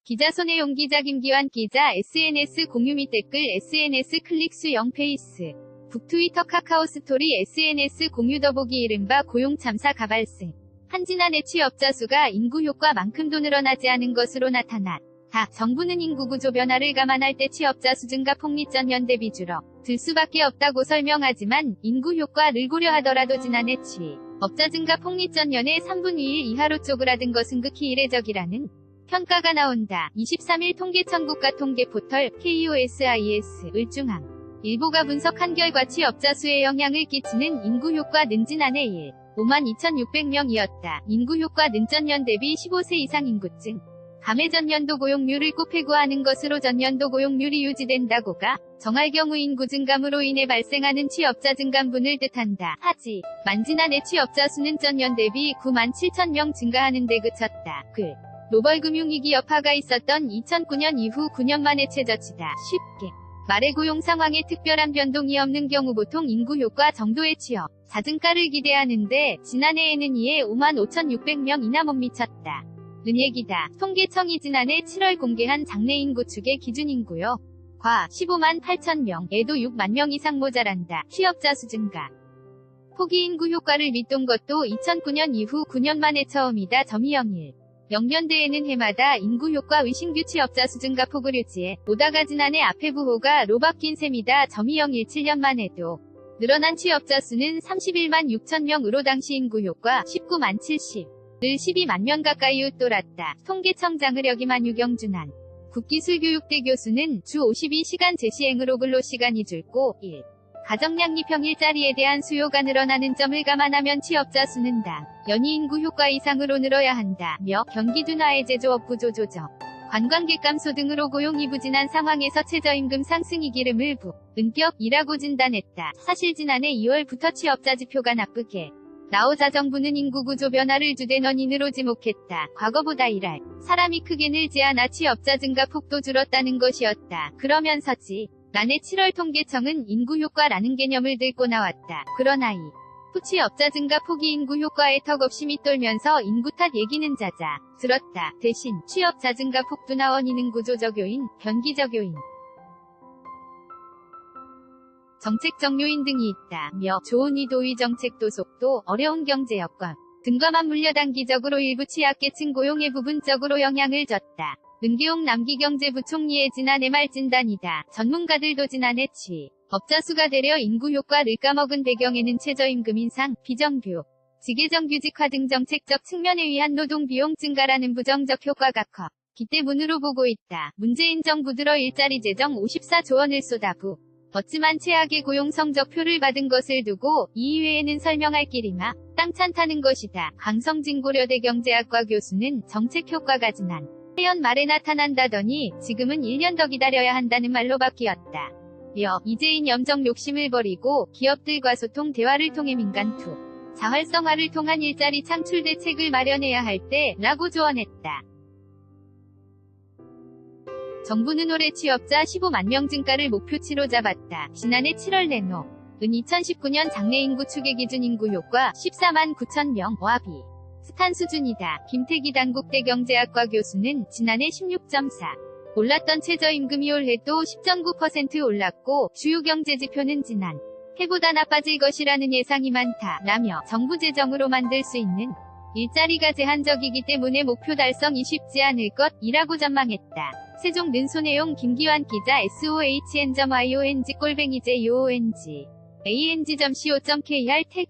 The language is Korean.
기자 손혜용 기자 김기환 기자 SNS 공유 및 댓글 SNS 클릭 수 0 페이스 북 트위터 카카오 스토리 SNS 공유 더보기 이른바 고용 참사 가발승. 한진한의 취업자 수가 인구 효과만큼도 늘어나지 않은 것으로 나타났다. 정부는 인구 구조 변화를 감안할 때 취업자 수 증가 폭리 전년 대비 줄어들 수밖에 없다고 설명하지만 인구 효과를 고려하더라도 지난해 취업자 증가 폭리 전년의 3분의 1 이하로 쪼그라든 것은 극히 이례적이라는 평가가 나온다. 23일 통계청 국가통계 포털 KOSIS을 중앙 일보가 분석한 결과 취업자 수에 영향을 끼치는 인구 효과는 지난해 52,600명이었다. 인구 효과는 전년 대비 15세 이상 인구증 감해 전년도 고용률을 곱해구하는 것으로 전년도 고용률이 유지된다고가 정할 경우 인구 증감으로 인해 발생하는 취업자 증감분을 뜻한다. 하지만 지난해 취업자 수는 전년 대비 97,000명 증가하는 데 그쳤다. 글로벌 금융위기 여파가 있었던 2009년 이후 9년 만에 최저치다. 쉽게 말해 고용 상황에 특별한 변동이 없는 경우 보통 인구 효과 정도의 취업자 증가를 기대하는데 지난해에는 이에 55,600명이나 못 미쳤다. 는 얘기다. 통계청이 지난해 7월 공개한 장래 인구 추계 기준 인구요. 과 15만 8천명에도 6만 명 이상 모자란다. 취업자 수 증가 포기 인구 효과를 밑돈 것도 2009년 이후 9년 만에 처음이다. 0.201 영년대에는 해마다 인구 효과의 신규 취업자 수 증가 폭을 유지해 오다가 지난해 앞에 부호가 로 바뀐 셈이다. 0.2017년 만에도 늘어난 취업자 수는 31만 6천 명으로 당시 인구 효과 19만 70을 12만 명 가까이 웃돌았다. 통계청장을 역임한 유경준한 국기술교육대 교수는 주 52시간 재시행으로 근로시간이 줄고 1. 가정양립형 일자리에 대한 수요가 늘어나는 점을 감안하면 취업자 수는 당 연이 인구 효과 이상으로 늘어야 한다며 경기 둔화의 제조업 구조 조정, 관광객 감소 등으로 고용이 부진한 상황에서 최저임금 상승이 기름을 부은격이라고 진단했다. 사실 지난해 2월부터 취업자 지표가 나쁘게 나오자 정부는 인구 구조 변화를 주된 원인으로 지목했다. 과거보다 일할 사람이 크게 늘지 않아 취업자 증가 폭도 줄었다는 것이었다. 그러면서 지난해 7월 통계청은 인구 효과라는 개념을 들고 나왔다. 그러나 이 취업자 증가 폭이 인구 효과에 턱없이 밑돌면서 인구 탓 얘기는 잦아들었다. 대신 취업자 증가 폭둔화 원인은 구조적 요인, 변기적 요인, 정책적 요인 등이 있다며 좋은 의도의 정책 도속도 어려운 경제 여건 등과만 물려단기적으로 일부 취약계층 고용에 부분적으로 영향을 줬다. 은기용 남기경제부총리의 지난해 말 진단이다. 전문가들도 지난해 취업자 수가 되려 인구 효과를 까먹은 배경에는 최저임금 인상, 비정규 직계정규직화 등 정책적 측면에 의한 노동비용 증가라는 부정적 효과가 컸기 때문으로 보고 있다. 문재인 정부 들어 일자리 재정 54조 원을 쏟아부 었지만 최악의 고용 성적표를 받은 것을 두고 이 이외에는 설명할 길이 땅찬 타는 것이다. 강성진 고려대 경제학과 교수는 정책 효과가 지난 해연 말에 나타난다더니 지금은 1년 더 기다려야 한다는 말로 바뀌었다. 이제인 염정 욕심을 버리고 기업들과 소통 대화를 통해 민간 투자 활성화를 통한 일자리 창출 대책을 마련해야 할 때라고 조언했다. 정부는 올해 취업자 15만 명 증가를 목표치로 잡았다. 지난해 7월 내놓은 2019년 장래 인구 추계 기준 인구 효과 14만 9천 명와 비슷한 수준이다. 김태기 단국대 경제학과 교수는 지난해 16.4 올랐던 최저임금이 올해도 10.9% 올랐고 주요 경제지표는 지난 해보다 나빠질 것이라는 예상이 많다라며 정부 재정으로 만들 수 있는 일자리가 제한적이기 때문에 목표 달성이 쉽지 않을 것이라고 전망했다. 세종는 손혜용 김기환 기자 SOHN.IONG /JOONG ANG.co.kr 택